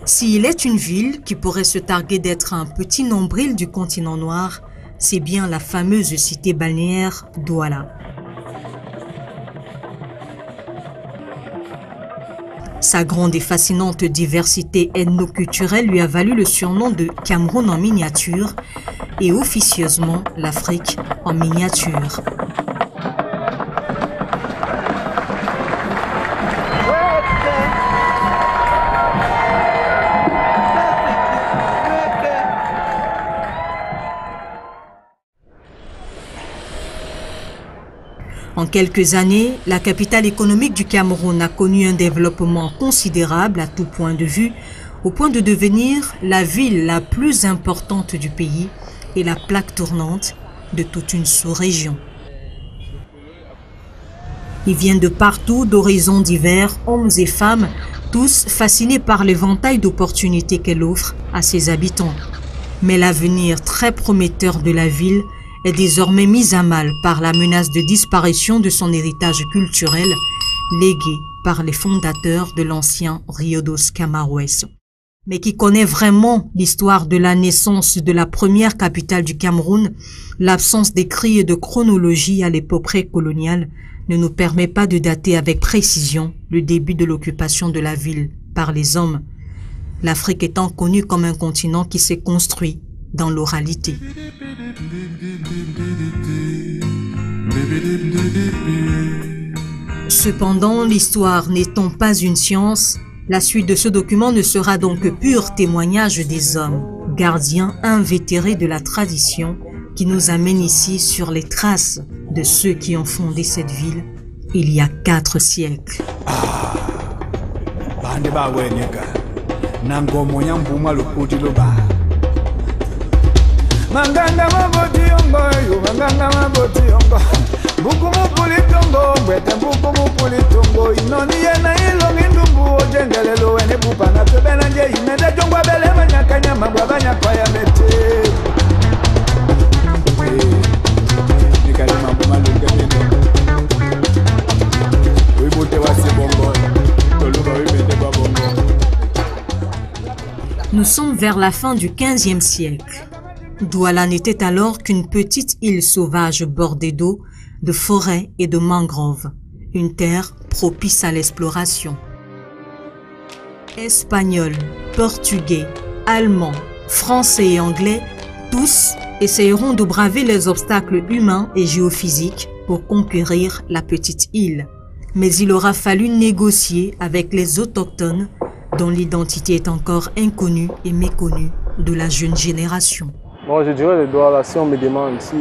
S'il est une ville qui pourrait se targuer d'être un petit nombril du continent noir, c'est bien la fameuse cité balnéaire Douala. Sa grande et fascinante diversité ethno-culturelle lui a valu le surnom de Cameroun en miniature et officieusement l'Afrique en miniature. En quelques années, la capitale économique du Cameroun a connu un développement considérable à tout point de vue, au point de devenir la ville la plus importante du pays et la plaque tournante de toute une sous-région. Ils viennent de partout, d'horizons divers, hommes et femmes, tous fascinés par l'éventail d'opportunités qu'elle offre à ses habitants. Mais l'avenir très prometteur de la ville est désormais mise à mal par la menace de disparition de son héritage culturel légué par les fondateurs de l'ancien Rio dos Camaraes. Mais qui connaît vraiment l'histoire de la naissance de la première capitale du Cameroun, l'absence d'écrits et de chronologie à l'époque précoloniale ne nous permet pas de dater avec précision le début de l'occupation de la ville par les hommes, l'Afrique étant connue comme un continent qui s'est construit dans l'oralité. Cependant, l'histoire n'étant pas une science, la suite de ce document ne sera donc que pur témoignage des hommes, gardiens invétérés de la tradition, qui nous amène ici sur les traces de ceux qui ont fondé cette ville il y a 4 siècles. Manganga maboti yongo yo manganga maboti yongo buku mupuli tongo bwete buku mupuli tongo inoni yena ilongi ndumbu ojengelelo ene bupana tebena nje imede jongwa bele manyakanya mabwa banyakwaya mete nikali mambo malunga nendo wibote wasi bongo toluba wibende ba bongo. Nous sommes vers la fin du XVe siècle. Douala n'était alors qu'une petite île sauvage bordée d'eau, de forêts et de mangroves, une terre propice à l'exploration. Espagnols, portugais, allemands, français et anglais, tous essayeront de braver les obstacles humains et géophysiques pour conquérir la petite île. Mais il aura fallu négocier avec les autochtones dont l'identité est encore inconnue et méconnue de la jeune génération. Bon, je dirais les Douala, si on me demande, si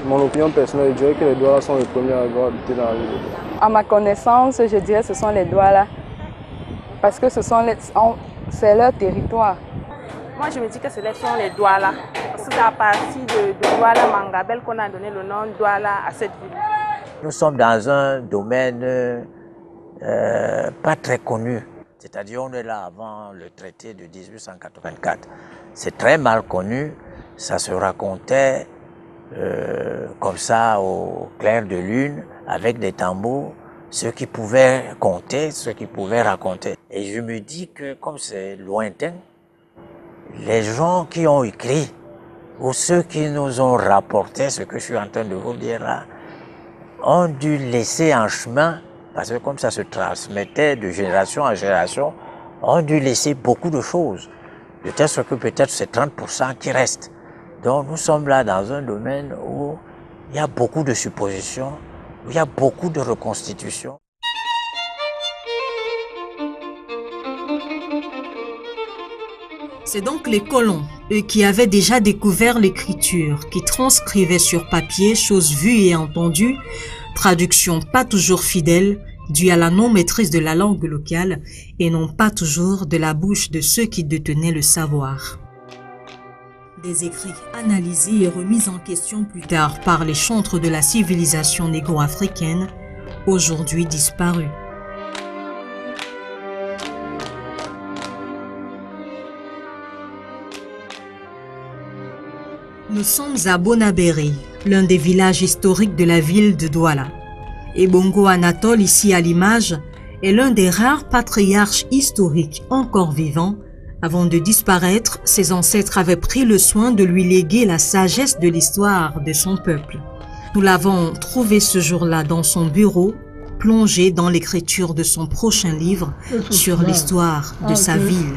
mon opinion personnelle, je dirais que les Douala sont les premiers à avoir habité dans la ville. À ma connaissance, je dirais que ce sont les Douala, parce que c'est leur territoire. Moi, je me dis que ce sont les Douala, parce que c'est à partir de Douala Mangabel qu'on a donné le nom Douala à cette ville. Nous sommes dans un domaine pas très connu, c'est-à-dire on est là avant le traité de 1884. C'est très mal connu. Ça se racontait comme ça au clair de lune, avec des tambours, ceux qui pouvaient compter, ceux qui pouvaient raconter. Et je me dis que comme c'est lointain, les gens qui ont écrit, ou ceux qui nous ont rapporté ce que je suis en train de vous dire là, ont dû laisser en chemin, parce que comme ça se transmettait de génération en génération, ont dû laisser beaucoup de choses. De telle sorte que peut-être c'est 30% qui restent. Donc nous sommes là dans un domaine où il y a beaucoup de suppositions, où il y a beaucoup de reconstitutions. C'est donc les colons, eux qui avaient déjà découvert l'écriture, qui transcrivaient sur papier choses vues et entendues, traduction pas toujours fidèle, due à la non-maîtrise de la langue locale et non pas toujours de la bouche de ceux qui détenaient le savoir. Des écrits analysés et remis en question plus tard par les chantres de la civilisation négro-africaine, aujourd'hui disparus. Nous sommes à Bonabéré, l'un des villages historiques de la ville de Douala. Et Bongo Anatole, ici à l'image, est l'un des rares patriarches historiques encore vivants. Avant de disparaître, ses ancêtres avaient pris le soin de lui léguer la sagesse de l'histoire de son peuple. Nous l'avons trouvé ce jour-là dans son bureau, plongé dans l'écriture de son prochain livre sur l'histoire de sa ville.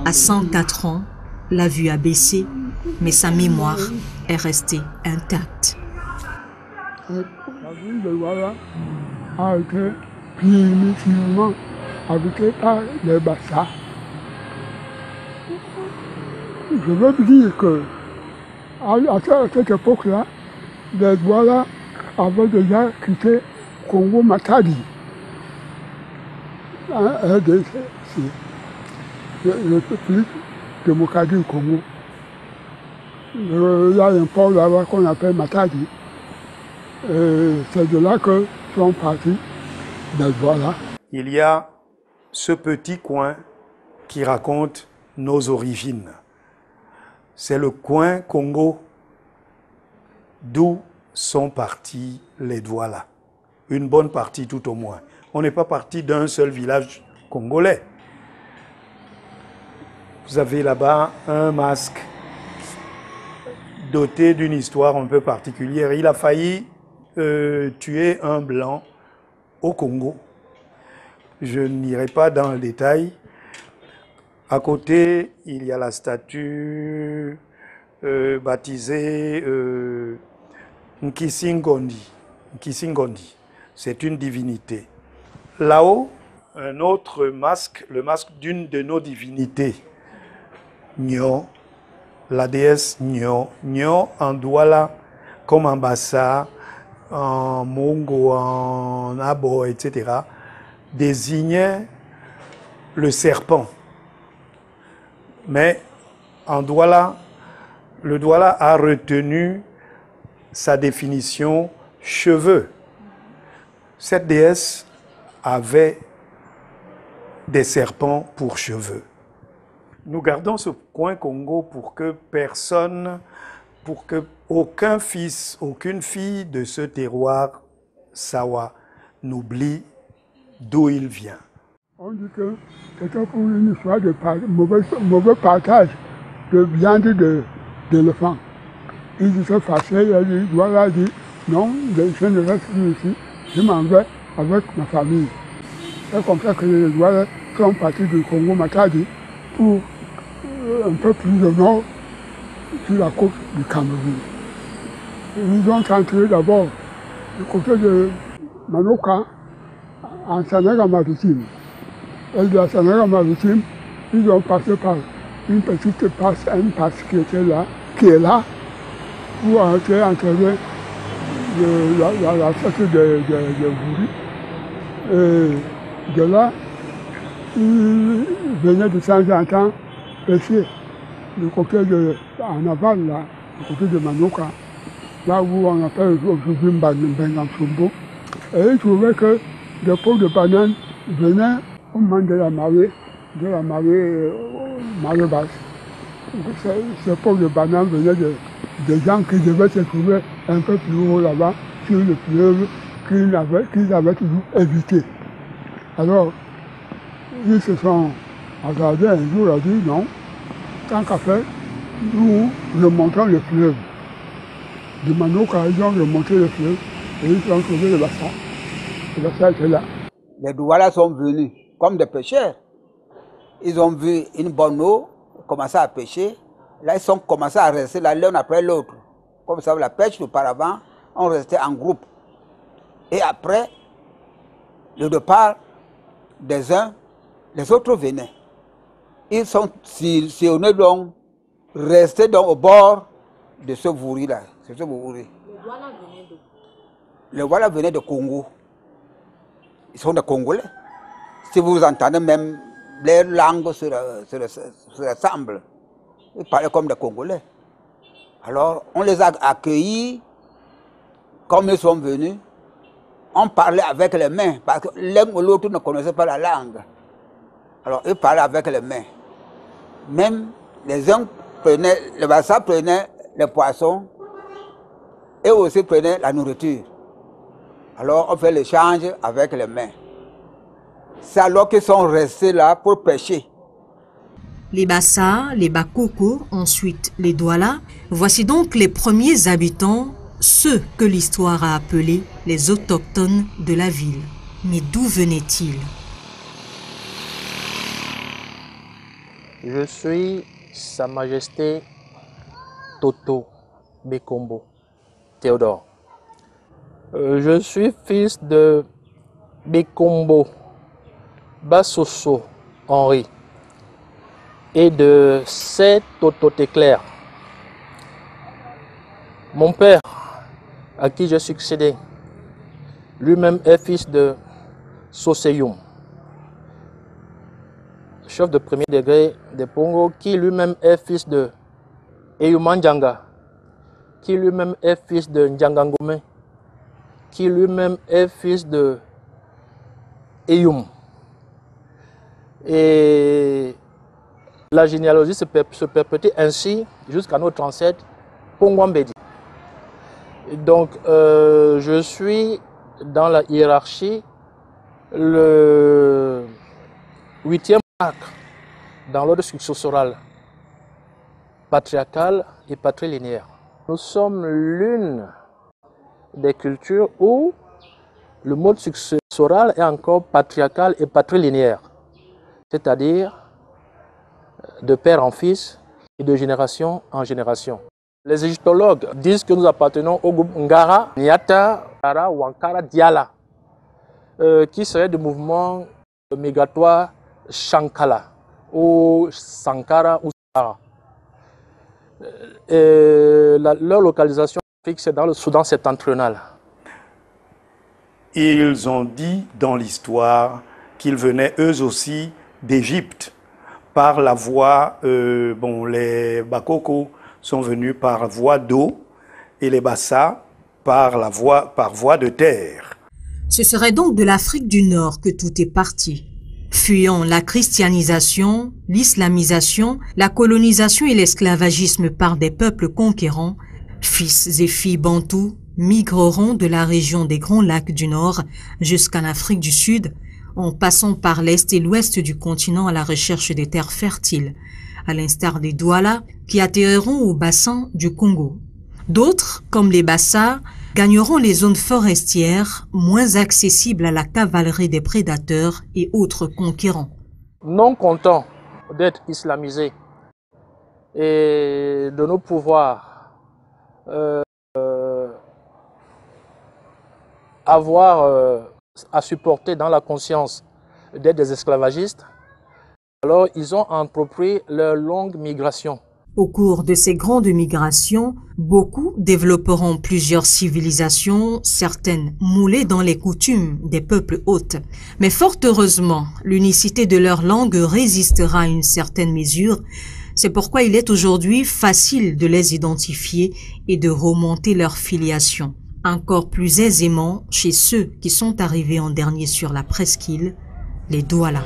À 104 ans, la vue a baissé, mais sa mémoire est restée intacte. La ville de Douala a été primitivement habitée par les Bassa. Je veux dire que à cette époque-là, les Douala avaient déjà quitté Congo-Matadi. Le peuple de Mokadi au Congo. Il y a un port là-bas qu'on appelle Matadi. C'est de là que sont partis les Douala. Il y a ce petit coin qui raconte nos origines. C'est le coin Congo d'où sont partis les Douala. Une bonne partie tout au moins. On n'est pas parti d'un seul village congolais. Vous avez là-bas un masque doté d'une histoire un peu particulière. Il a failli tuer un blanc au Congo. Je n'irai pas dans le détail. À côté, il y a la statue baptisée Nkisingondi. Nkisingondi, c'est une divinité. Là-haut, un autre masque, le masque d'une de nos divinités, Nyo, la déesse Nyo. Nyo en Douala, comme en Bassa, en Mongo, en Abo, etc., désignait le serpent. Mais en Douala, le Douala a retenu sa définition cheveux. Cette déesse avait des serpents pour cheveux. Nous gardons ce coin Congo pour que personne, pour que aucun fils, aucune fille de ce terroir Sawa n'oublie d'où il vient. On dit que c'était pour une histoire de mauvais partage de viande d'éléphant. Il s'est fâché, il a dit, voilà, dit, non, je ne reste plus ici, je m'en vais avec ma famille. C'est comme ça que les Douala sont partis du Congo-Matadi pour un peu plus au nord, sur la côte du Cameroun. Ils ont entré d'abord du côté de Manoka, en Sénégal-Maritime. Et de la Sénégal-Maritime, ils ont passé par une petite passe qui était là, qui est là, pour entrer la fête de Bouri. Et de là, ils venaient de temps en temps pêcher du côté en aval, là, du côté de Manoka, là où on appelle aujourd'hui Mbengamsumbo. Et ils trouvaient que des pots de bananes venaient au moment de la marée basse. Ces pots de bananes venaient des gens qui devaient se trouver un peu plus haut là-bas, sur le fleuve, qu'ils avaient toujours évité. Alors, ils se sont regardés un jour et dit non, tant qu'à faire, nous remontons le fleuve. De Manoka, ils ont remonté le fleuve et ils ont trouvé le bassin. Le bassin était là. Les Douala sont venus comme des pêcheurs. Ils ont vu une bonne eau, commencé à pêcher. Là, ils ont commencé à rester là l'un après l'autre. Comme ça, la pêche auparavant, on restait en groupe. Et après le départ des uns, les autres venaient. Ils sont sillonnés donc, restés donc au bord de ce Vouri-là. Le Douala venait d'où? Le Douala venait de Congo. Ils sont des Congolais. Si vous entendez même les langues se ressemblent. Ils parlaient comme des Congolais. Alors, on les a accueillis comme ils sont venus. On parlait avec les mains, parce que l'un ou l'autre ne connaissait pas la langue. Alors, ils parlaient avec les mains. Même les uns les Bassa prenaient les poissons et aussi prenaient la nourriture. Alors on fait l'échange avec les mains. C'est alors qu'ils sont restés là pour pêcher. Les Bassa, les Bakoko, ensuite les Douala, voici donc les premiers habitants, ceux que l'histoire a appelés les autochtones de la ville. Mais d'où venaient-ils? Je suis Sa Majesté Toto Bekombo Théodore. Je suis fils de Bekombo Basoso Henri et de C. Toto Teclair. Mon père, à qui j'ai succédé, lui-même est fils de Soseyoum, chef de premier degré des Pongo, qui lui-même est fils de Eyumandjanga, qui lui-même est fils de Ndjangangome, qui lui-même est fils de Eyum. Et la généalogie se perpétue ainsi jusqu'à notre ancêtre Pongwambedi. Donc je suis dans la hiérarchie le 8e arc dans l'ordre successoral patriarcal et patrilinéaire. Nous sommes l'une des cultures où le mode successoral est encore patriarcal et patrilinéaire, c'est-à-dire de père en fils et de génération en génération. Les égyptologues disent que nous appartenons au groupe Ngara, Nyata, Kara ou Ankara Diala, qui serait du mouvement migratoire Shankala ou Sankara ou Sahara. Leur localisation fixe dans le Soudan septentrional. Ils ont dit dans l'histoire qu'ils venaient eux aussi d'Égypte par la voie, les Bakoko sont venus par voie d'eau et les Bassa par voie de terre. Ce serait donc de l'Afrique du Nord que tout est parti. Fuyant la christianisation, l'islamisation, la colonisation et l'esclavagisme par des peuples conquérants, fils et filles bantous migreront de la région des Grands Lacs du Nord jusqu'en Afrique du Sud, en passant par l'est et l'ouest du continent à la recherche des terres fertiles, à l'instar des Douala qui atterriront au bassin du Congo. D'autres, comme les Bassa, gagneront les zones forestières moins accessibles à la cavalerie des prédateurs et autres conquérants. Non contents d'être islamisés et de nos pouvoirs avoir à supporter dans la conscience d'être des esclavagistes, alors ils ont entrepris leur longue migration. Au cours de ces grandes migrations, beaucoup développeront plusieurs civilisations, certaines moulées dans les coutumes des peuples hôtes. Mais fort heureusement, l'unicité de leur langue résistera à une certaine mesure. C'est pourquoi il est aujourd'hui facile de les identifier et de remonter leur filiation. Encore plus aisément chez ceux qui sont arrivés en dernier sur la presqu'île, les Douala.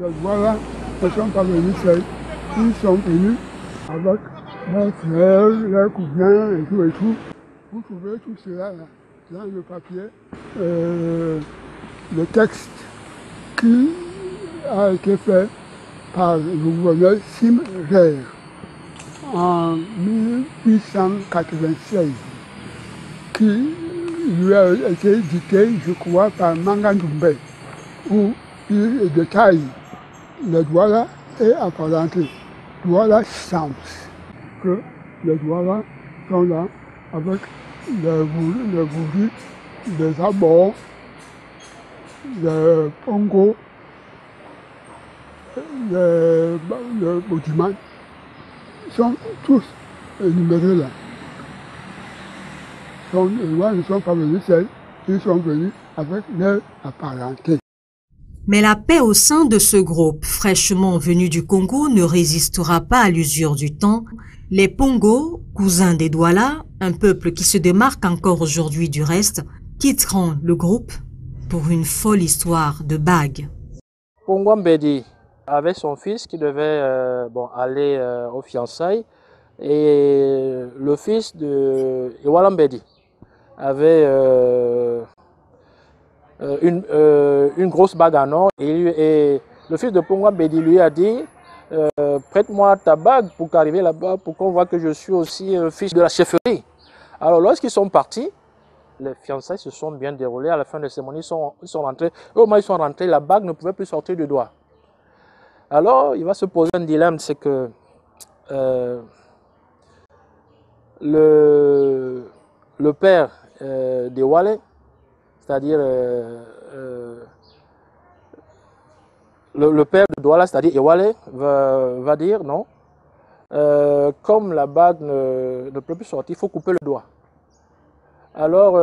Les Douala ne sont pas venus seuls. Ils sont venus avec leurs frères, leurs cousins et tout et tout. Vous trouvez tout cela là, dans le papier. Le texte qui a été fait par le gouverneur Sim Rey en 1896, qui lui a été dicté, je crois, par Mangandumbe, où il détaille les Douala et apparentés. Douala Sams, que les Douala sont là avec les bourris, les abords, les Pongo, les Boudiman, sont tous énumérés là. Les Douala ne sont pas venus seuls, ils sont venus avec leurs apparentés. Mais la paix au sein de ce groupe fraîchement venu du Congo ne résistera pas à l'usure du temps. Les Pongo, cousins des Douala, un peuple qui se démarque encore aujourd'hui du reste, quitteront le groupe pour une folle histoire de bagues. Pongwa Mbedi avait son fils qui devait aller aux fiançailles. Et le fils de Ewala Mbedi avait une grosse bague en or. Et le fils de Pongwa Mbedi lui a dit prête-moi ta bague pour qu'arriver là-bas, pour qu'on voit que je suis aussi fils de la chefferie. Alors lorsqu'ils sont partis, les fiançailles se sont bien déroulées. À la fin de la cérémonie, ils sont rentrés. Au moment où ils sont rentrés, la bague ne pouvait plus sortir du doigt. Alors il va se poser un dilemme, c'est que le père d'Ewale, c'est-à-dire le père de Douala, c'est-à-dire Ewale, va dire non. Comme la bague ne peut plus sortir, il faut couper le doigt. Alors,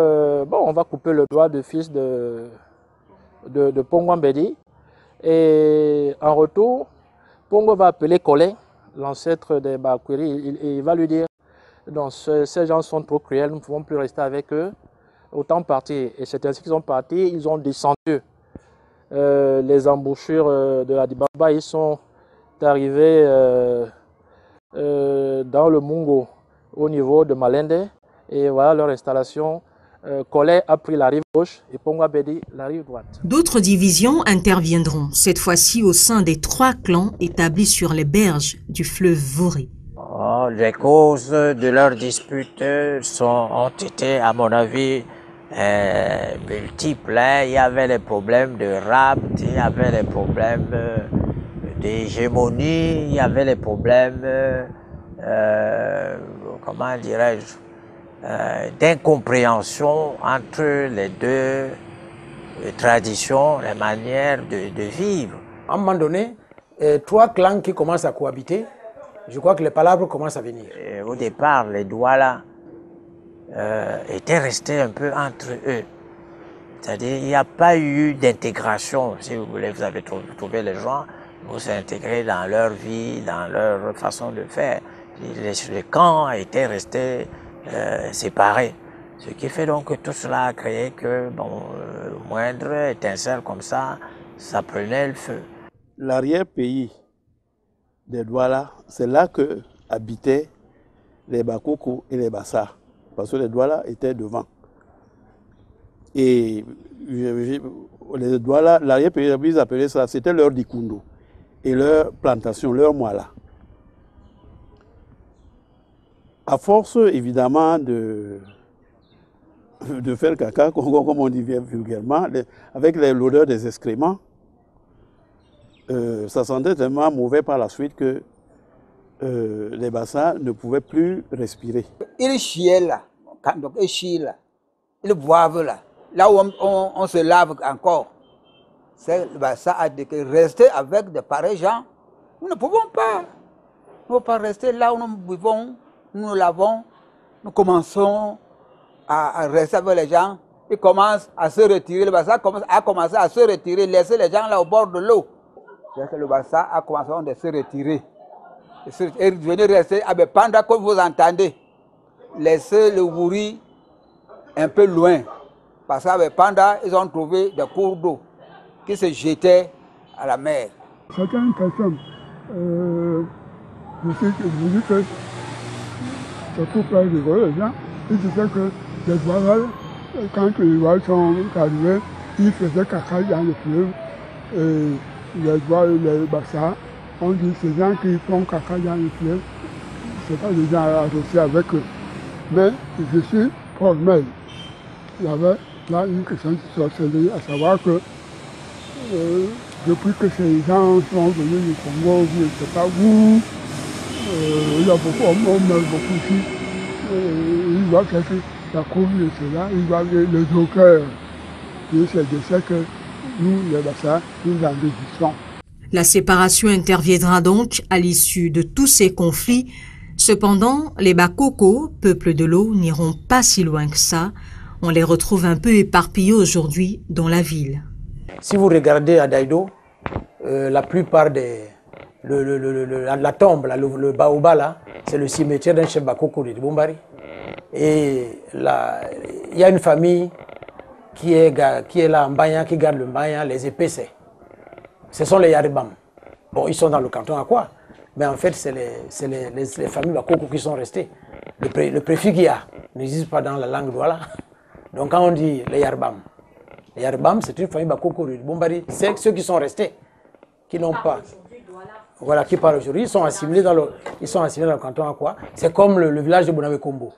on va couper le doigt du fils de Pongwa Mbedi. Et en retour, Pongo va appeler Kolé, l'ancêtre des Bakwiri, et il va lui dire non, ces gens sont trop cruels, nous ne pouvons plus rester avec eux, autant partir. Et c'est ainsi qu'ils sont partis, ils ont descendu les embouchures de la Dibaba, ils sont arrivés dans le Mungo, au niveau de Malende, et voilà leur installation. Kolé a pris la rive gauche et Pongwa Mbedi la rive droite. D'autres divisions interviendront, cette fois-ci au sein des 3 clans établis sur les berges du fleuve Voré. Les causes de leurs disputes ont été, à mon avis, multiples. Il y avait les problèmes de rapt, il y avait les problèmes d'hégémonie, il y avait les problèmes, comment dirais-je, d'incompréhension entre les deux traditions, les manières de vivre. À un moment donné, 3 clans qui commencent à cohabiter, je crois que les palabres commencent à venir. Et au départ, les Douala étaient restés un peu entre eux. C'est-à-dire qu'il n'y a pas eu d'intégration. Si vous voulez, vous avez trouvé les gens, vous s'intégrer dans leur vie, dans leur façon de faire. Les camps étaient restés séparés. Ce qui fait donc que tout cela a créé que, moindre étincelle comme ça prenait le feu. L'arrière-pays des Douala, c'est là que habitaient les Bakoko et les Bassa, parce que les Douala étaient devant. Et les Douala, l'arrière-pays, ils appelaient ça, c'était leur dikundo et leur plantation, leur moala. À force, évidemment, de faire caca, comme on dit vulgairement, avec l'odeur des excréments, ça sentait tellement mauvais par la suite que les bassins ne pouvaient plus respirer. Ils chiaient là, donc ils chient là, ils boivent là, là où on se lave encore. Le bassin a dit que rester avec de pareils gens, nous ne pouvons pas. Nous ne pouvons pas rester là où nous vivons, nous nous lavons, nous commençons à rester avec les gens. Ils commencent à se retirer, le bassin a commencé à se retirer, laisser les gens là au bord de l'eau. Le bassin a commencé à se retirer. Et venir rester à Bepanda, comme vous entendez. Laisser le Wouri un peu loin. Parce qu'à Bepanda, ils ont trouvé des cours d'eau qui se jetaient à la mer. Certaines personnes, je dis que ça faut pas rigoler les gens. Ils disaient que les Douala, quand les Douala sont arrivés, ils faisaient caca dans le fleuve. Les Douala, les Bassa, on dit que ces gens qui font caca dans le fleuve, ce n'est pas des gens associés avec eux. Mais je suis formel. Il y avait là une question de sorcellerie, à savoir que depuis que ces gens sont venus du Congo, je ne sais pas où, il y a beaucoup, on meurt beaucoup ici. Ils voient que la Covid et cela, ils voient les dockers. Et c'est de ça que nous, les Bassa, nous en désistons. La séparation interviendra donc à l'issue de tous ces conflits. Cependant, les Bakoko, peuple de l'eau, n'iront pas si loin que ça. On les retrouve un peu éparpillés aujourd'hui dans la ville. Si vous regardez à Daïdo, la plupart la tombe, là, le baoba, là, c'est le cimetière d'un chef Bakoko de Bombari. Et là, il y a une famille qui est là en Mbanya, qui garde le Mbanya, les épaissés. ce sont les Yaribam. Bon, ils sont dans le canton à quoi? Mais en fait, c'est les familles Bakoko qui sont restées. Le préfixe Ya n'existe pas dans la langue douala. Donc quand on dit les Yaribam c'est une famille Bakoko de Bombari. C'est ceux qui sont restés, qui n'ont pas. Voilà, qui parlent aujourd'hui. Ils sont assimilés dans le canton à quoi? C'est comme le village de Bonawe Kombo.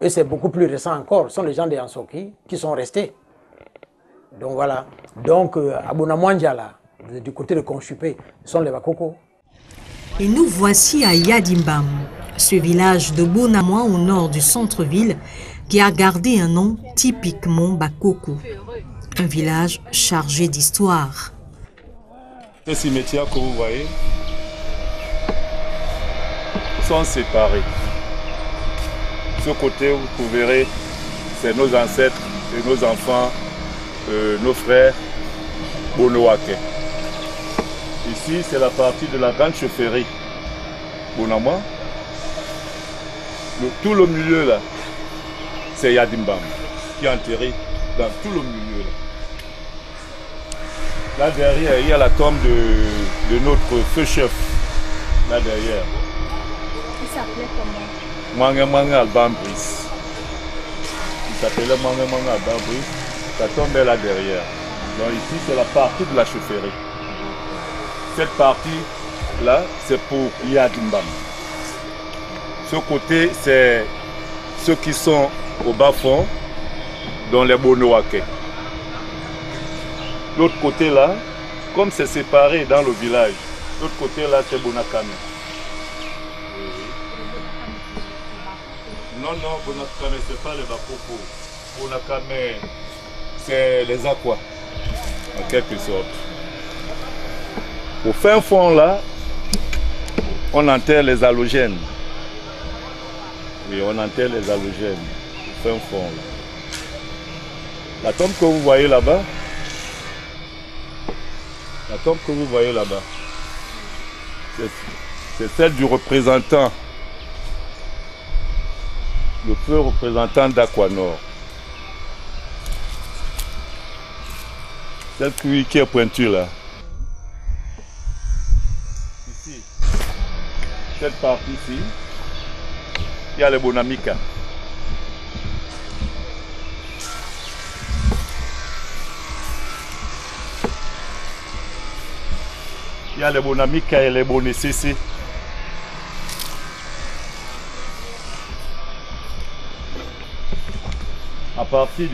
Eux, c'est beaucoup plus récent encore. Ce sont les gens des Ansoki qui sont restés. Donc voilà. Donc à Bonamouandja, là, du côté de Conchupé, ce sont les Bakoko. Et nous voici à Yadimbam, ce village de Bonamouan au nord du centre-ville qui a gardé un nom typiquement Bakoko. Un village chargé d'histoire. Ces cimetières que vous voyez sont séparés. Ce côté, vous verrez, c'est nos ancêtres et nos enfants, nos frères Bonowake. Ici, c'est la partie de la grande chaufferie Bonamouan. Tout le milieu là, c'est Yadimbam qui est enterré dans tout le milieu là. Là derrière, il y a la tombe de notre feu chef. Là derrière. Il s'appelait comment? Manga Albambris. Il s'appelait Manga Albambris. Sa tombe est là derrière. Donc ici, c'est la partie de la chaufferie. Cette partie-là, c'est pour Yadimbam. Ce côté, c'est ceux qui sont au bas-fond, dans les Bonowake. L'autre côté là, comme c'est séparé dans le village, l'autre côté là, c'est Bonakame. Non, Bonakame, c'est pas les Bakoko. Bonakame, c'est les Aquas, en quelque sorte. Au fin fond là, on enterre les halogènes. Oui, on enterre les halogènes. Au fin fond là. La tombe que vous voyez là-bas, c'est celle du représentant, le feu représentant d'Aquanor. Celle qui est pointue là. Ici, cette partie-ci, il y a les Bonamika. Il y a les Bonamika et les Bonesese. À partir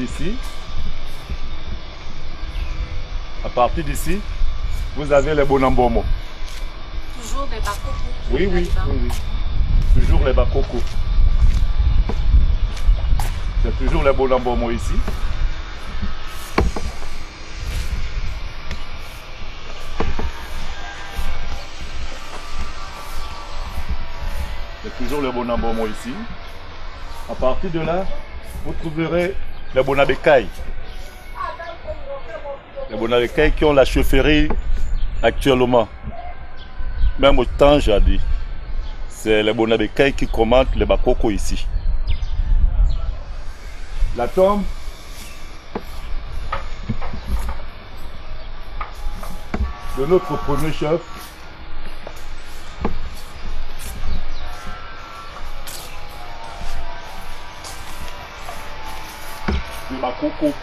d'ici, vous avez les Bonambomo. Toujours des Bakoko. Oui. Toujours les Bakoko. C'est toujours les Bonambomo ici. C'est toujours le Bonambomo ici. À partir de là, vous trouverez les Bonabekaï. Les Bonabekaï qui ont la chaufferie actuellement. Même au temps, j'ai dit. C'est les Bonabekaï qui commandent les Bakoko ici. La tombe de notre premier chef, de Bakoko.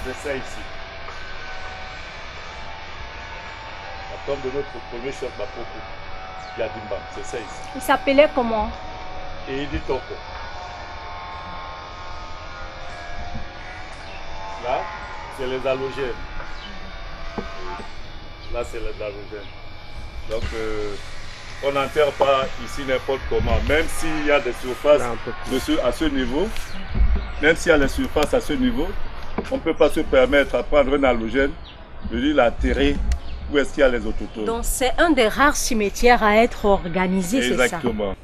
C'est ça ici. La tombe de notre premier chef Bakoko, Yadimbam, c'est ça ici. Il s'appelait comment? Eidi Toko. Là, c'est les halogènes. Là, c'est les halogènes. Donc, on n'enterre pas ici n'importe comment, même s'il y a des surfaces à ce niveau, même s'il y a des surfaces à ce niveau, on ne peut pas se permettre à prendre un halogène, de lui l'enterrer où est-ce qu'il y a les autochtones. Donc c'est un des rares cimetières à être organisé, c'est ça? Exactement.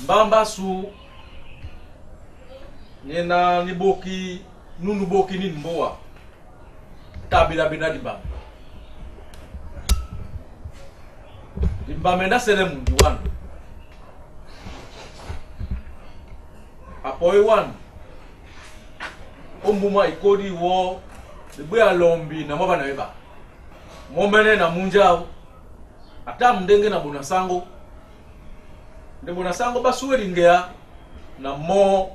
Mbamba su nena niboki nunuboki ni mboa tabila binadiba Imbamenda sele mundi wan. Apoe wan. Ombuma ikodi wo debe alombi na maba na eba. Momene na munjao. Ata mdenge na bonasango. De bonasango basuwe ngea na mo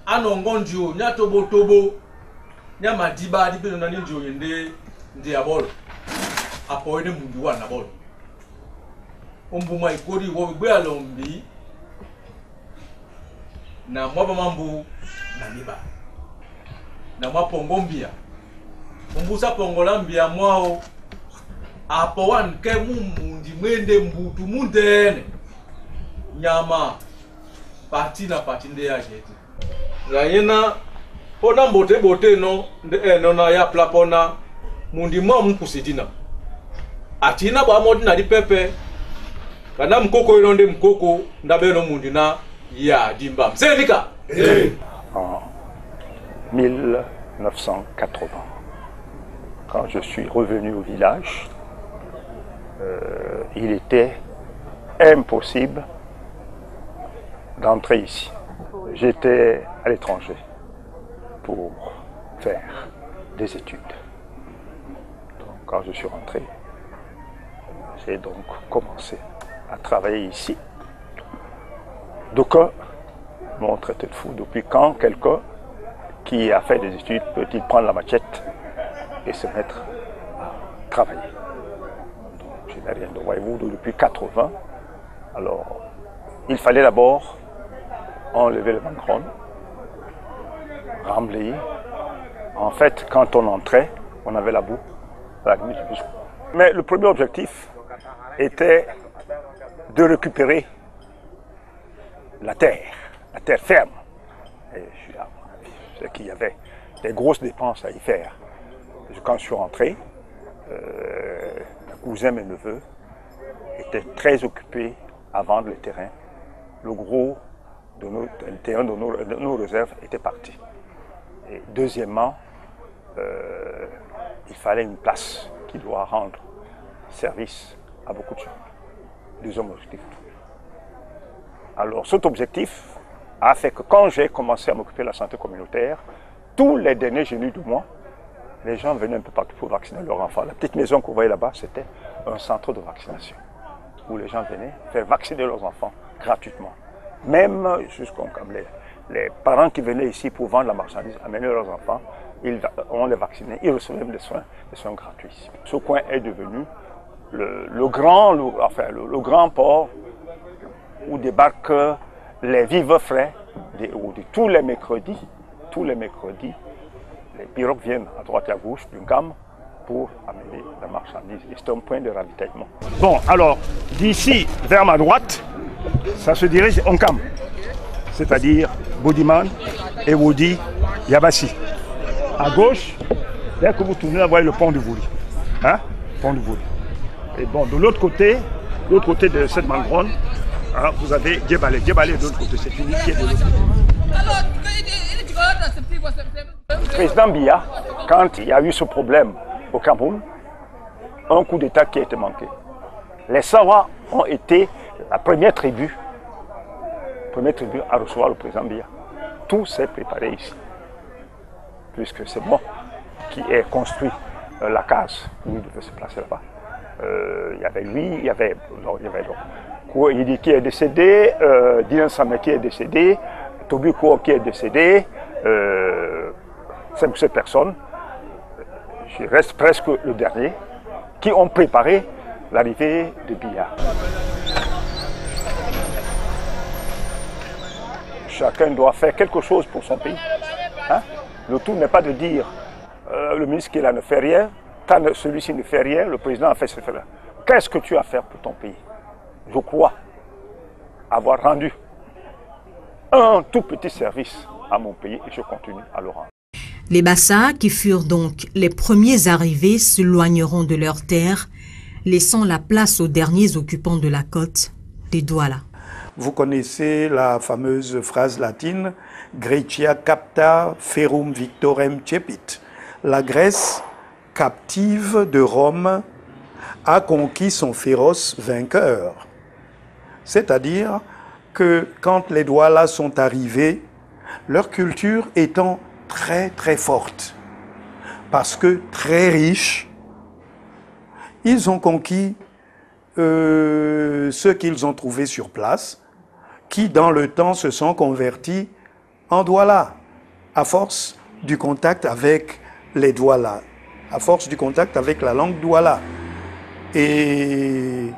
anongonjo nya tobo nya madiba dibe na ninjo yende ndi abolo. Apoe ne mundi wan na bolo. Ombuma ikodi wo debe alombi na mwaba mambu na miba na mwapongo mbia mbusa pongola mbia mwao apo wan ke mumundi mwende mbutu mundene nyama pati na pati nde ya jeti ngayena pona bote no nde na ya plapona mundi mwa mkusitina atina ba modi na dipepe kana mkoko inonde mkoko ndabeno mundi na ya dimba msendika en 1980 quand je suis revenu au village il était impossible d'entrer ici. J'étais à l'étranger pour faire des études. Donc, quand je suis rentré, j'ai donc commencé à travailler ici. D'aucuns m'ont traité de fou. Depuis quand quelqu'un qui a fait des études peut-il prendre la machette et se mettre à travailler? Donc, je n'ai rien de voyez-vous depuis 80. Alors, il fallait d'abord enlever le mancron, remblayer. En fait, quand on entrait, on avait la boue à la limite du jour. Mais le premier objectif était de récupérer la terre ferme. Et je sais qu'il y avait des grosses dépenses à y faire. Quand je suis rentré, mes cousins, mes neveux étaient très occupés à vendre les terrains. Le gros de nos réserves était parti. Et deuxièmement, il fallait une place qui doit rendre service à beaucoup de gens. Deuxième objectif. Alors cet objectif a fait que quand j'ai commencé à m'occuper de la santé communautaire, tous les derniers génies du mois, les gens venaient un peu partout pour vacciner leurs enfants. La petite maison que vous voyez là-bas, c'était un centre de vaccination où les gens venaient faire vacciner leurs enfants gratuitement. Même jusqu'au les parents qui venaient ici pour vendre la marchandise, amener leurs enfants, on les vaccinait, ils recevaient des soins gratuits. Ce coin est devenu le grand port où débarquent les vivres frais tous les mercredis. Les pirogues viennent à droite et à gauche d'une gamme pour amener la marchandise. C'est un point de ravitaillement. Bon, alors, d'ici vers ma droite, ça se dirige en Cam, c'est-à-dire Bodiman et Wodi Yabassi. À gauche, dès que vous tournez, vous voyez le pont du Vouli. Hein? Pont du Vouli. Et bon, de l'autre côté de cette mangrone, hein, vous avez Djebale. Djebale de l'autre côté, c'est une qui est de l'autre côté. Le président Biya, quand il y a eu ce problème au Cameroun, un coup d'État qui a été manqué. Les Sawa ont été la première tribu à recevoir le président Biya. Tout s'est préparé ici, puisque c'est moi qui ai construit la case où il devait se placer là-bas. Il y avait lui, il y avait Kouidi qui est décédé, Dylan Samé qui est décédé, Toby Kouo qui est décédé, ces personnes, je reste presque le dernier, qui ont préparé l'arrivée de Biya. Chacun doit faire quelque chose pour son pays. Hein? Le tout n'est pas de dire le ministre qui est là ne fait rien, quand celui-ci ne fait rien, le président a fait ce fait-là. Qu'est-ce que tu as à faire pour ton pays? Je crois avoir rendu un tout petit service à mon pays et je continue à le rendre. Les Bassa, qui furent donc les premiers arrivés, s'éloigneront de leurs terres, laissant la place aux derniers occupants de la côte, des Douala. Vous connaissez la fameuse phrase latine « Grecia capta ferum victorem cepit ». La Grèce, captive de Rome, a conquis son féroce vainqueur. C'est-à-dire que quand les Douala sont arrivés, leur culture étant très très forte, parce que très riches, ils ont conquis ceux qu'ils ont trouvés sur place, qui dans le temps se sont convertis en Douala, à force du contact avec les Douala, à force du contact avec la langue Douala, et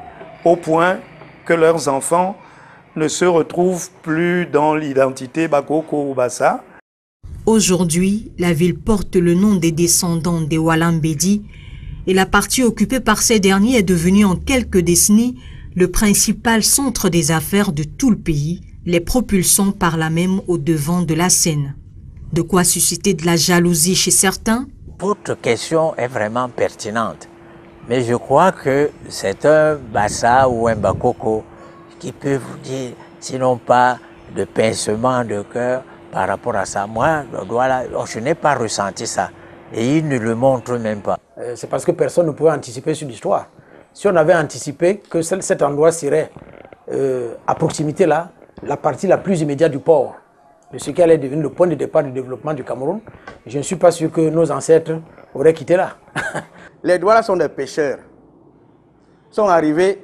au point que leurs enfants ne se retrouvent plus dans l'identité Bakoko ou Bassa. Aujourd'hui, la ville porte le nom des descendants des Walambédi et la partie occupée par ces derniers est devenue en quelques décennies le principal centre des affaires de tout le pays, les propulsant par là même au devant de la scène. De quoi susciter de la jalousie chez certains? Votre question est vraiment pertinente, mais je crois que c'est un Bassa ou un Bakoko qui peut vous dire, sinon pas de pincement de cœur par rapport à ça. Moi, voilà, je n'ai pas ressenti ça. Et il ne le montre même pas. C'est parce que personne ne pouvait anticiper sur l'histoire. Si on avait anticipé que cet endroit serait à proximité là, la partie la plus immédiate du port, de ce qui allait devenir le point de départ du développement du Cameroun, je ne suis pas sûr que nos ancêtres auraient quitté là. Les Douala sont des pêcheurs. Ils sont arrivés,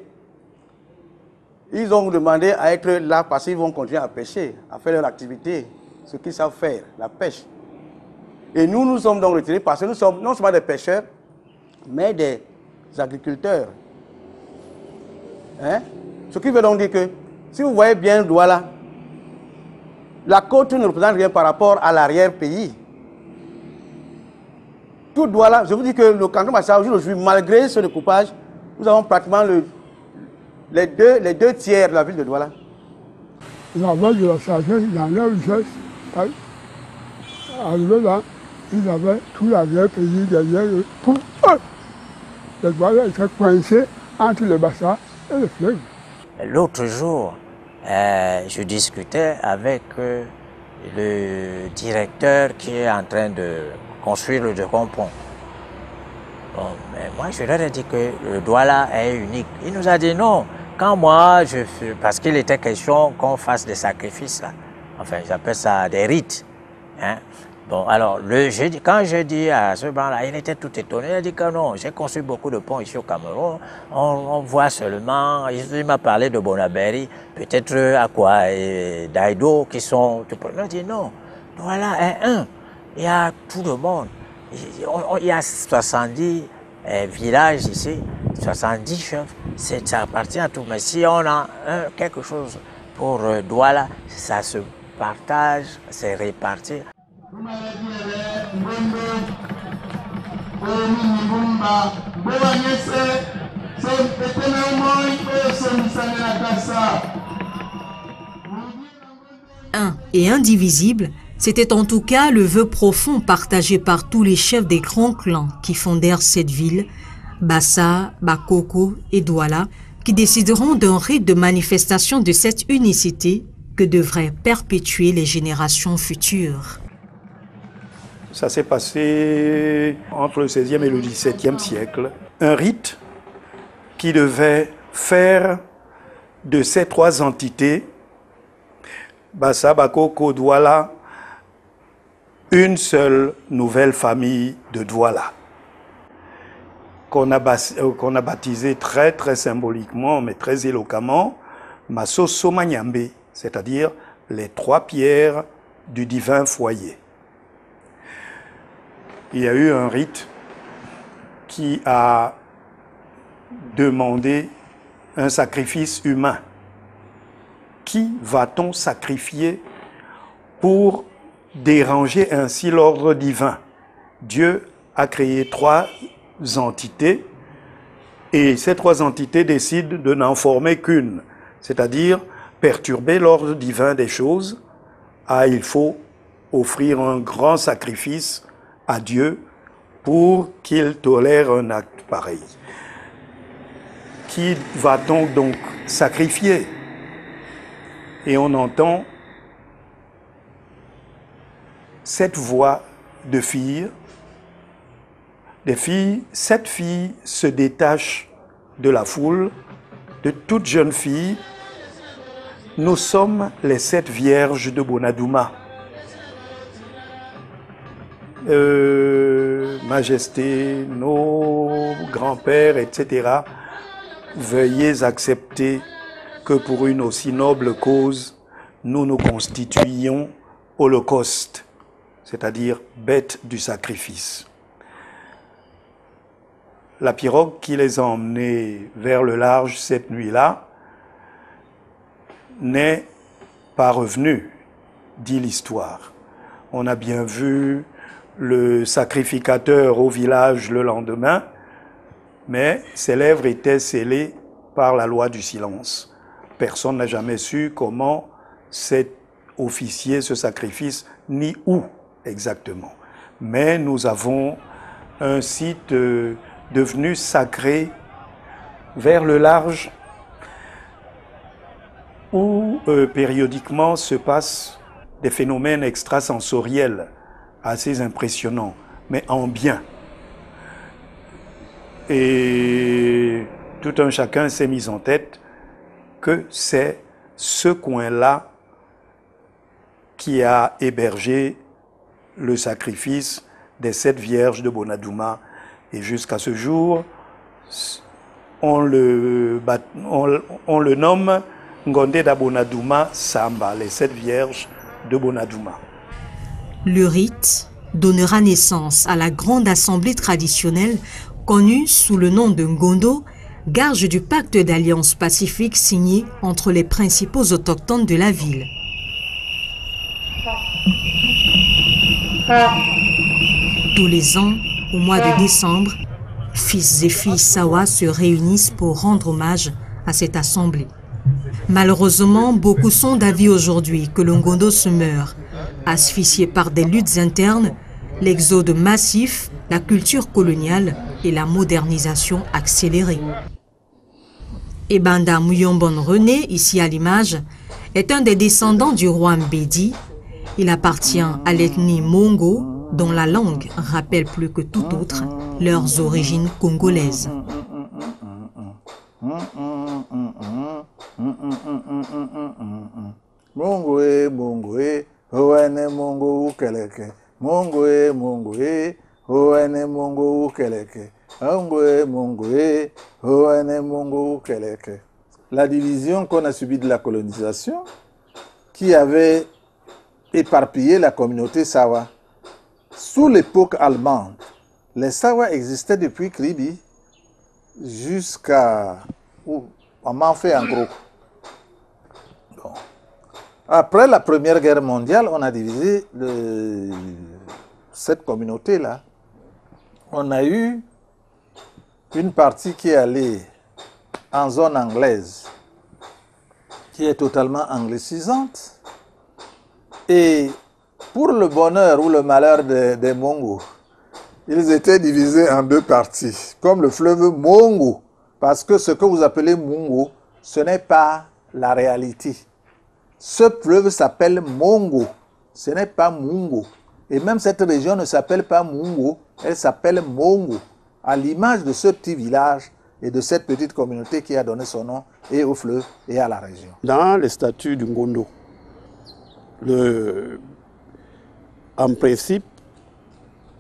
ils ont demandé à être là parce qu'ils vont continuer à pêcher, à faire leur activité, ce qu'ils savent faire, la pêche. Et nous, nous sommes donc retirés parce que nous sommes non seulement des pêcheurs, mais des agriculteurs. Hein? Ce qui veut donc dire que, si vous voyez bien Douala, la côte ne représente rien par rapport à l'arrière-pays. Tout Douala, je vous dis que le canton Bassa, aujourd'hui, malgré ce découpage, nous avons pratiquement les deux tiers de la ville de Douala. Il y avait de la sagesse dans leur richesse. Arrivé là, ils avaient tout l'arrière-pays derrière eux. Tout. Les Douala étaient coincés entre le Bassa et le fleuve. L'autre jour, je discutais avec le directeur qui est en train de construire le second pont. Bon, mais moi, je leur ai dit que le Douala est unique. Il nous a dit non. Quand moi, parce qu'il était question qu'on fasse des sacrifices, là. Enfin, j'appelle ça des rites. Hein. Bon, alors, quand je dis à ce banc-là, il était tout étonné. Il a dit que non, j'ai construit beaucoup de ponts ici au Cameroun. On voit seulement, il m'a parlé de Bonaberi, peut-être à quoi, et d'Aïdo qui sont... Il a dit non, Douala est un. Il y a tout le monde. Il y a 70 villages ici, 70 chefs. Ça appartient à tout. Mais si on a quelque chose pour Douala, ça se partage, c'est réparti. Un et indivisible, c'était en tout cas le vœu profond partagé par tous les chefs des grands clans qui fondèrent cette ville, Bassa, Bakoko et Douala, qui décideront d'un rite de manifestation de cette unicité que devraient perpétuer les générations futures. Ça s'est passé entre le XVIe et le XVIIe siècle. Un rite qui devait faire de ces trois entités, Bassa, Bakoko, Douala, une seule nouvelle famille de Douala, qu'on a baptisé très très symboliquement, mais très éloquemment, Masoso Manyambe, c'est-à-dire les trois pierres du divin foyer. Il y a eu un rite qui a demandé un sacrifice humain. Qui va-t-on sacrifier pour déranger ainsi l'ordre divin? Dieu a créé trois entités et ces trois entités décident de n'en former qu'une, c'est-à-dire perturber l'ordre divin des choses. Ah, il faut offrir un grand sacrifice à Dieu pour qu'il tolère un acte pareil. Qui va-t-on donc sacrifier? Et on entend cette voix de fille des filles, 7 filles se détachent de la foule, de toutes jeunes filles. Nous sommes les 7 vierges de Bonadouma. Majesté, nos grands-pères, etc., veuillez accepter que pour une aussi noble cause, nous nous constituions holocauste, c'est-à-dire bête du sacrifice. La pirogue qui les a emmenés vers le large cette nuit-là n'est pas revenue, dit l'histoire. On a bien vu le sacrificateur au village le lendemain, mais ses lèvres étaient scellées par la loi du silence. Personne n'a jamais su comment s'est officié ce sacrifice, ni où exactement. Mais nous avons un site devenu sacré vers le large où périodiquement se passent des phénomènes extrasensoriels assez impressionnants, mais en bien. Et tout un chacun s'est mis en tête que c'est ce coin-là qui a hébergé le sacrifice des 7 vierges de Bonadouma. Et jusqu'à ce jour, on le nomme Ngondeda Bonadouma Samba, les 7 vierges de Bonadouma. Le rite donnera naissance à la grande assemblée traditionnelle connue sous le nom de Ngondo, gage du pacte d'alliance pacifique signé entre les principaux autochtones de la ville. Tous les ans, au mois de décembre, fils et filles Sawa se réunissent pour rendre hommage à cette assemblée. Malheureusement, beaucoup sont d'avis aujourd'hui que le Ngondo se meurt, asphyxié par des luttes internes, l'exode massif, la culture coloniale et la modernisation accélérée. Ebanda Muyombon René, ici à l'image, est un des descendants du roi Mbedi. Il appartient à l'ethnie Mongo, dont la langue rappelle plus que tout autre leurs origines congolaises. Mongoe, mongoe, oane mongo ukeleke. Mongoe, mongoe, oane mongo ukeleke. Mongoe, mongoe, oane mongo ukeleke. La division qu'on a subie de la colonisation, qui avait éparpillé la communauté Sawa. Sous l'époque allemande, les Sawa existaient depuis Kribi jusqu'à Manfé en gros. Bon. Après la Première Guerre mondiale, on a divisé cette communauté-là. On a eu une partie qui est allée en zone anglaise, qui est totalement anglicisante. Et pour le bonheur ou le malheur des Mongos, ils étaient divisés en 2 parties, comme le fleuve Mongo. Parce que ce que vous appelez Mongo, ce n'est pas la réalité. Ce fleuve s'appelle Mongo, ce n'est pas Mungo. Et même cette région ne s'appelle pas Mungo, elle s'appelle Mongo, à l'image de ce petit village et de cette petite communauté qui a donné son nom et au fleuve et à la région. Dans les statuts du Ngondo, en principe,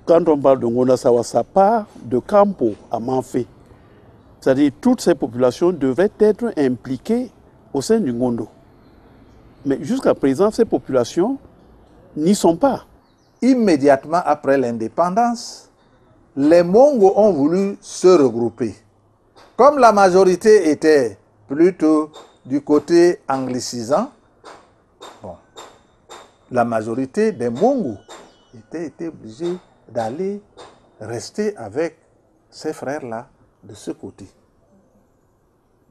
quand on parle de Ngonda Sawa, ça part de Campo à Manfé. C'est-à-dire que toutes ces populations devaient être impliquées au sein du Ngondo. Mais jusqu'à présent, ces populations n'y sont pas. Immédiatement après l'indépendance, les Mongos ont voulu se regrouper. Comme la majorité était plutôt du côté anglicisant, bon, la majorité des Mongos était obligée d'aller rester avec ces frères-là de ce côté.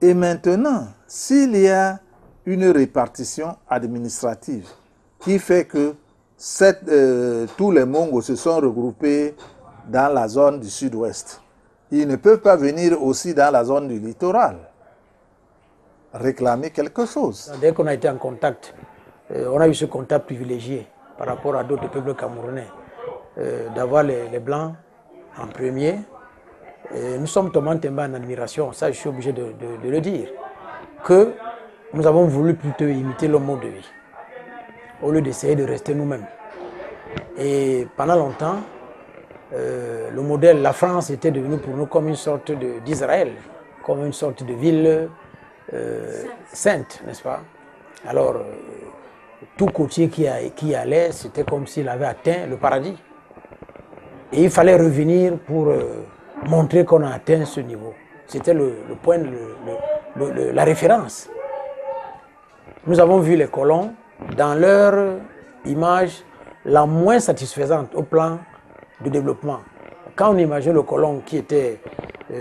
Et maintenant, s'il y a une répartition administrative qui fait que tous les Mongos se sont regroupés dans la zone du sud-ouest, ils ne peuvent pas venir aussi dans la zone du littoral réclamer quelque chose. Dès qu'on a été en contact, on a eu ce contact privilégié par rapport à d'autres peuples camerounais, d'avoir les Blancs en premier. Et nous sommes tombés en admiration, ça je suis obligé de le dire, que nous avons voulu plutôt imiter leur mode de vie, au lieu d'essayer de rester nous-mêmes. Et pendant longtemps, le modèle, la France était devenue pour nous comme une sorte d'Israël, comme une sorte de ville sainte, n'est-ce pas? Alors, tout côtier qui y allait, c'était comme s'il avait atteint le paradis. Et il fallait revenir pour montrer qu'on a atteint ce niveau. C'était le point, la référence. Nous avons vu les colons dans leur image la moins satisfaisante au plan de développement. Quand on imagine le colon qui était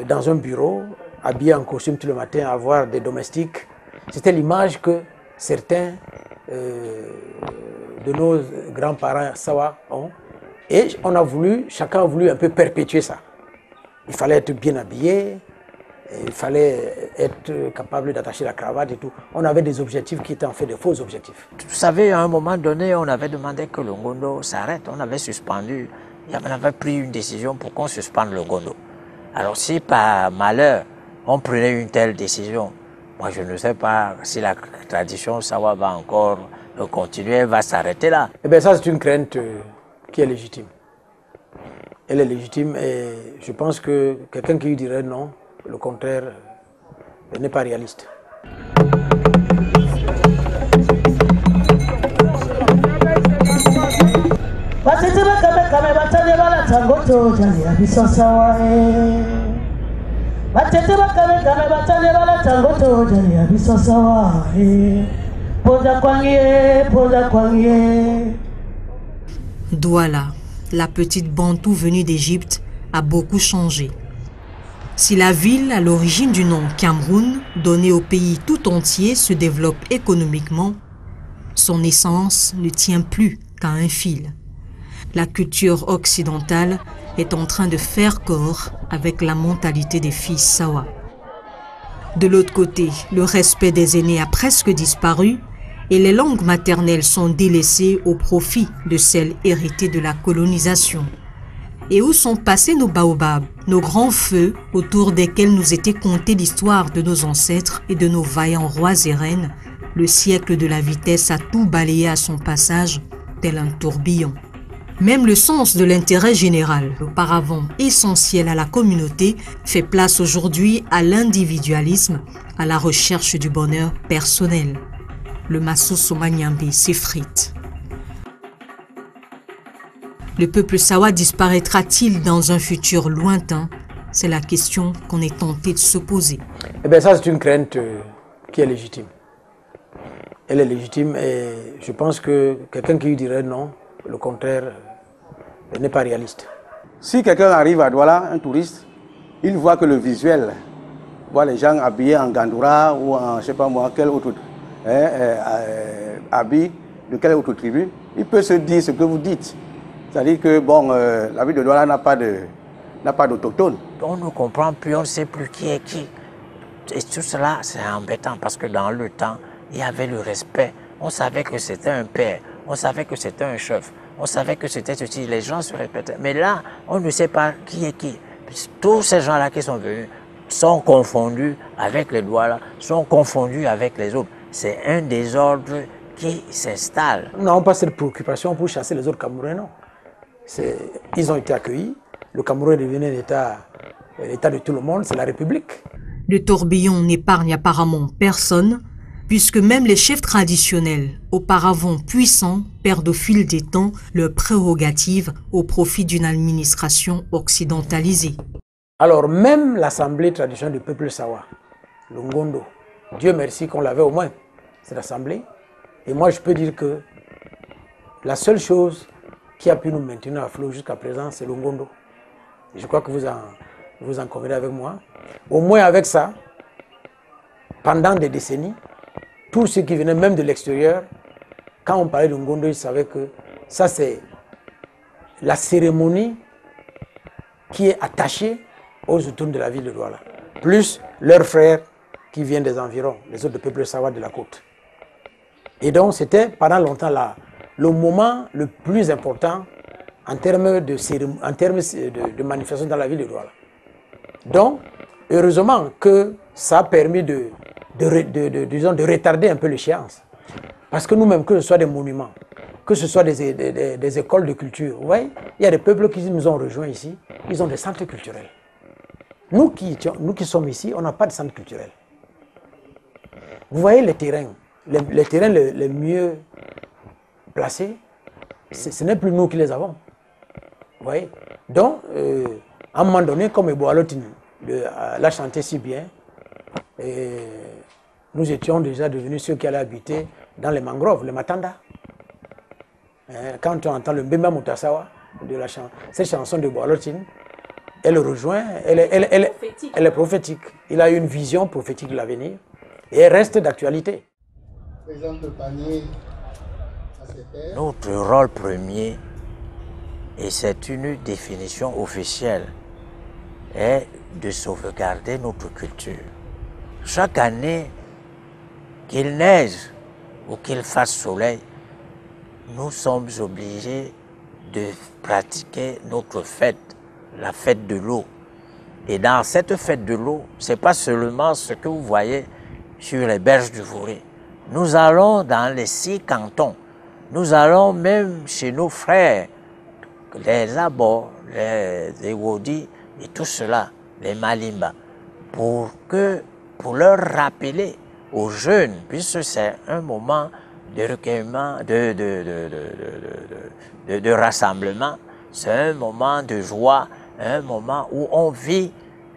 dans un bureau, habillé en costume tout le matin, avoir des domestiques, c'était l'image que certains de nos grands-parents Sawa ont. Et chacun a voulu un peu perpétuer ça. Il fallait être bien habillé, il fallait être capable d'attacher la cravate et tout. On avait des objectifs qui étaient en fait de faux objectifs. Vous savez, à un moment donné, on avait demandé que le Ngondo s'arrête. On avait suspendu, on avait pris une décision pour qu'on suspende le Ngondo. Alors si par malheur, on prenait une telle décision, moi je ne sais pas si la tradition Sawa va encore continuer, elle va s'arrêter là. Eh bien ça c'est une crainte qui est légitime. Elle est légitime et je pense que quelqu'un qui dirait non, le contraire, n'est pas réaliste. Douala, la petite Bantou venue d'Égypte, a beaucoup changé. Si la ville, à l'origine du nom Cameroun, donné au pays tout entier, se développe économiquement, son essence ne tient plus qu'à un fil. La culture occidentale est en train de faire corps avec la mentalité des fils Sawa. De l'autre côté, le respect des aînés a presque disparu et les langues maternelles sont délaissées au profit de celles héritées de la colonisation. Et où sont passés nos baobabs, nos grands feux autour desquels nous était contée l'histoire de nos ancêtres et de nos vaillants rois et reines? Le siècle de la vitesse a tout balayé à son passage, tel un tourbillon. Même le sens de l'intérêt général, auparavant essentiel à la communauté, fait place aujourd'hui à l'individualisme, à la recherche du bonheur personnel. Le Masoso Manyambe s'effrite. Le peuple Sawa disparaîtra-t-il dans un futur lointain? C'est la question qu'on est tenté de se poser. Eh bien ça c'est une crainte qui est légitime. Elle est légitime et je pense que quelqu'un qui dirait non, le contraire, n'est pas réaliste. Si quelqu'un arrive à Douala, un touriste, il voit que le visuel, voit les gens habillés en gandoura ou en, je ne sais pas moi, quel autre habit de quelle autre tribu, il peut se dire ce que vous dites. C'est-à-dire que bon, la ville de Douala n'a pas d'autochtone. On ne comprend plus, on ne sait plus qui est qui. Et tout cela, c'est embêtant parce que dans le temps, il y avait le respect. On savait que c'était un père, on savait que c'était un chef, on savait que c'était ceci, les gens se respectaient. Mais là, on ne sait pas qui est qui. Tous ces gens-là qui sont venus sont confondus avec les Douala, sont confondus avec les autres. C'est un désordre qui s'installe. Nous n'avons pas cette préoccupation pour chasser les autres Camerounais, non. Ils ont été accueillis. Le Cameroun est devenu l'État de tout le monde, c'est la République. Le tourbillon n'épargne apparemment personne, puisque même les chefs traditionnels, auparavant puissants, perdent au fil des temps leurs prérogatives au profit d'une administration occidentalisée. Alors même l'assemblée traditionnelle du peuple Sawa, le Ngondo, Dieu merci qu'on l'avait au moins, cette assemblée. Et moi je peux dire que la seule chose qui a pu nous maintenir à flot jusqu'à présent, c'est le Ngondo. Et je crois que vous en convenez avec moi. Au moins avec ça, pendant des décennies, tous ceux qui venaient même de l'extérieur, quand on parlait de Ngondo, ils savaient que ça c'est la cérémonie qui est attachée aux autour de la ville de Douala. Plus leurs frères qui viennent des environs, les autres peuples Sawa de la côte. Et donc c'était pendant longtemps là, le moment le plus important en termes de manifestation dans la ville de Douala. Donc, heureusement que ça a permis de retarder un peu l'échéance. Parce que nous-mêmes, que ce soit des monuments, que ce soit des écoles de culture, vous voyez, il y a des peuples qui nous ont rejoints ici, ils ont des centres culturels. Nous qui sommes ici, on n'a pas de centre culturel. Vous voyez les terrains, les terrains les mieux placés, ce n'est plus nous qui les avons. Vous voyez? Donc, à un moment donné, comme Eboalotine l'a chanté si bien, nous étions déjà devenus ceux qui allaient habiter dans les mangroves, les matanda. Quand on entend le Mbemba Mutasawa, cette chanson de Eboalotine, elle rejoint, elle est prophétique. Il a eu une vision prophétique de l'avenir et elle reste d'actualité. Notre rôle premier, et c'est une définition officielle, est de sauvegarder notre culture. Chaque année, qu'il neige ou qu'il fasse soleil, nous sommes obligés de pratiquer notre fête, la fête de l'eau. Et dans cette fête de l'eau, ce n'est pas seulement ce que vous voyez sur les berges du Vouré. Nous allons dans les 6 cantons. Nous allons même chez nos frères, les Abors, les Ewodi et tout cela, les Malimba, pour leur rappeler aux jeunes, puisque c'est un moment de recueillement, de rassemblement, c'est un moment de joie, un moment où on vit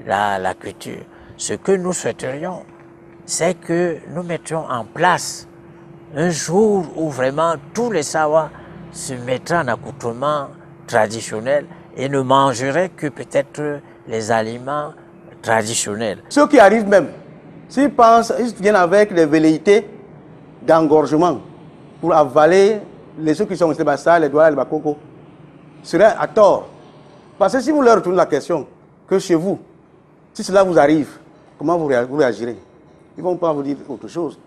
la culture. Ce que nous souhaiterions, c'est que nous mettions en place un jour où vraiment tous les Sawa se mettraient en accoutrement traditionnel et ne mangeraient que peut-être les aliments traditionnels. Ceux qui arrivent même, s'ils pensent, ils viennent avec des velléités d'engorgement pour avaler ceux qui sont au Sébastien, les Douala, les Bakoko, serait à tort. Parce que si vous leur retournez la question, que chez vous, si cela vous arrive, comment vous réagirez? Ils ne vont pas vous dire autre chose.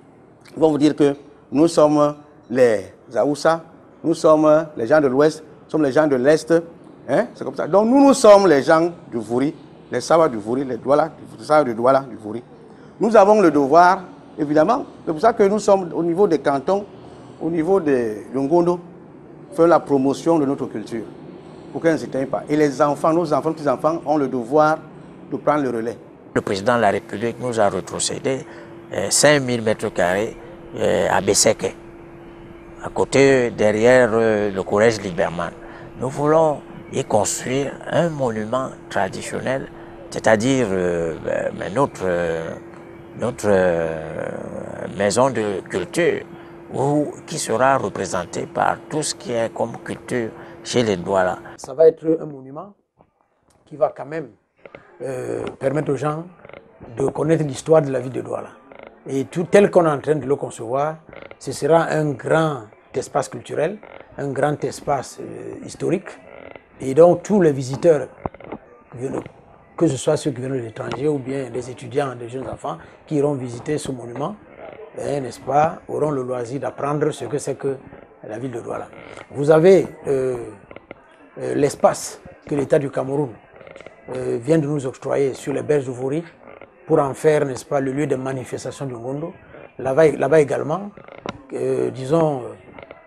Ils vont vous dire que nous sommes les Aoussa, nous sommes les gens de l'Ouest, nous sommes les gens de l'Est. Hein? C'est comme ça. Donc nous sommes les gens du Vouri, les Sawa du Vouri, les Douala, les Sawa du Douala, du Vouri. Nous avons le devoir, évidemment, c'est pour ça que nous sommes au niveau des cantons, au niveau de Ngondo, faire la promotion de notre culture, pour qu'elle ne s'éteigne pas. Et les enfants, nos enfants, petits-enfants, ont le devoir de prendre le relais. Le président de la République nous a retrocédé 5000 mètres carrés à Besseke, à côté, derrière le collège Liberman. Nous voulons y construire un monument traditionnel, c'est-à-dire notre maison de culture, qui sera représentée par tout ce qui est comme culture chez les Douala. Ça va être un monument qui va quand même permettre aux gens de connaître l'histoire de la ville de Douala. Et tout tel qu'on est en train de le concevoir, ce sera un grand espace culturel, un grand espace historique. Et donc tous les visiteurs, que ce soit ceux qui viennent de l'étranger ou bien des étudiants, des jeunes enfants, qui iront visiter ce monument, n'est-ce pas, auront le loisir d'apprendre ce que c'est que la ville de Douala. Vous avez l'espace que l'État du Cameroun vient de nous octroyer sur les berges du Vouri pour en faire, n'est-ce pas, le lieu de manifestation du Ngondo. Là-bas également, disons,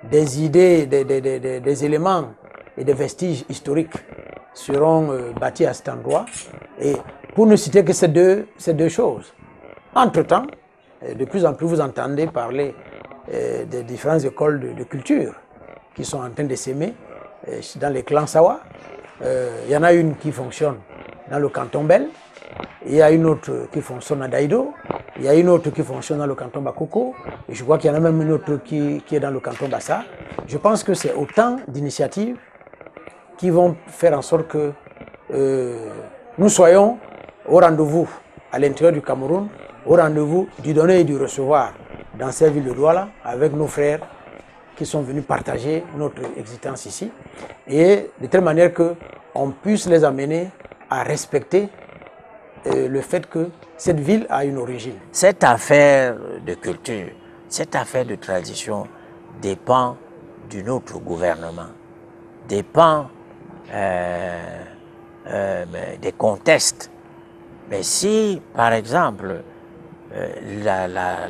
des idées, des éléments et des vestiges historiques seront bâtis à cet endroit. Et pour ne citer que ces deux choses. Entre-temps, de plus en plus vous entendez parler des différentes écoles de culture qui sont en train de s'aimer dans les clans Sawa. Il y en a une qui fonctionne dans le canton Bel, il y a une autre qui fonctionne à Daïdo, il y a une autre qui fonctionne dans le canton Bakoko, et je crois qu'il y en a même une autre qui est dans le canton Bassa. Je pense que c'est autant d'initiatives qui vont faire en sorte que nous soyons au rendez-vous à l'intérieur du Cameroun, au rendez-vous du donner et du recevoir dans cette ville de Douala avec nos frères qui sont venus partager notre existence ici, et de telle manière qu'on puisse les amener à respecter le fait que cette ville a une origine. Cette affaire de culture, cette affaire de tradition dépend de notre gouvernement, dépend des contestes. Mais si, par exemple,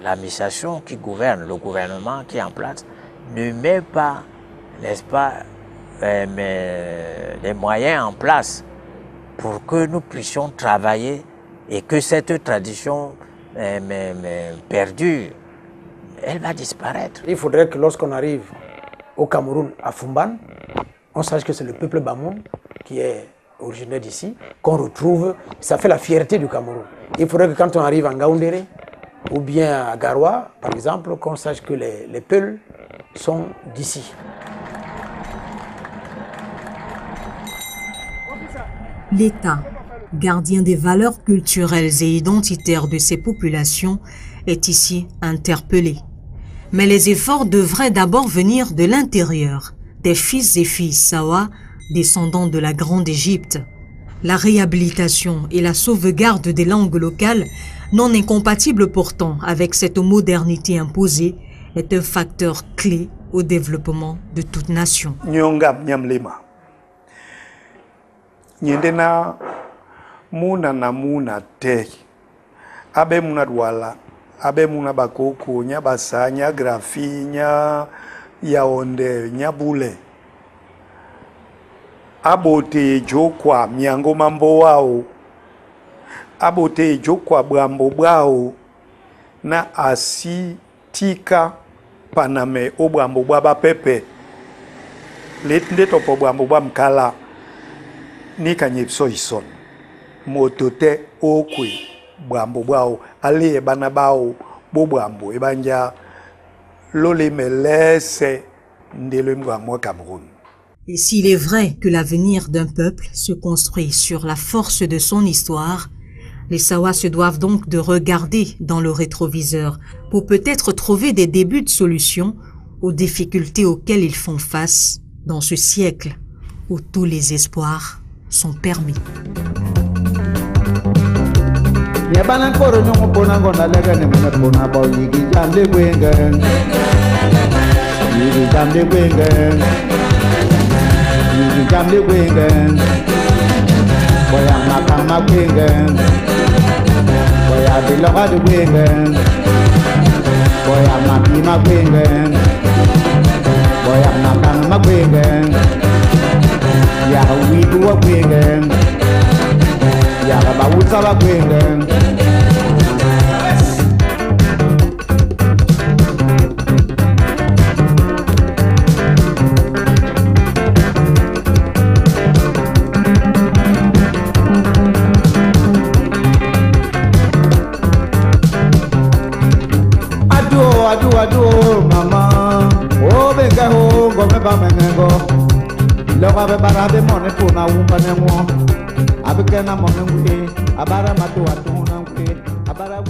l'administration qui gouverne, le gouvernement qui est en place, ne met pas, n'est-ce pas, les moyens en place pour que nous puissions travailler et que cette tradition perdure, elle va disparaître. Il faudrait que lorsqu'on arrive au Cameroun, à Fumban, on sache que c'est le peuple Bamoun qui est originaire d'ici, qu'on retrouve, ça fait la fierté du Cameroun. Il faudrait que quand on arrive en Gaoundéré, ou bien à Garoua, par exemple, qu'on sache que les Peuls sont d'ici. L'État, gardien des valeurs culturelles et identitaires de ces populations, est ici interpellé. Mais les efforts devraient d'abord venir de l'intérieur, des fils et filles Sawa, descendants de la Grande Égypte. La réhabilitation et la sauvegarde des langues locales, non incompatibles pourtant avec cette modernité imposée, est un facteur clé au développement de toute nation. Nyendena muna na muna te abe muna douala abe muna bakoko nya basa nya grafi nya yaonde nya bule abote jokwa miango mambo wao abote jokwa brambo bwao na asi tika paname obrambo bwa bapepe letnde topo brambo bwa mkala ni kanyepso ison motote okwe bwambo bwao ali bana bao bo bwambo ebanja lole melese ndelo mbwambo Cameroun. Et s'il est vrai que l'avenir d'un peuple se construit sur la force de son histoire, les Sawa se doivent donc de regarder dans le rétroviseur pour peut-être trouver des débuts de solutions aux difficultés auxquelles ils font face dans ce siècle où tous les espoirs sont permis. Ya we do a wingen, ya ba wuta ba wingen. Ado, mama, oh benga ho, go me ba mengo. Logo abe bara abe mone puna wumba ne mo abe kena mo ngwe abara matu atu na ngwe abara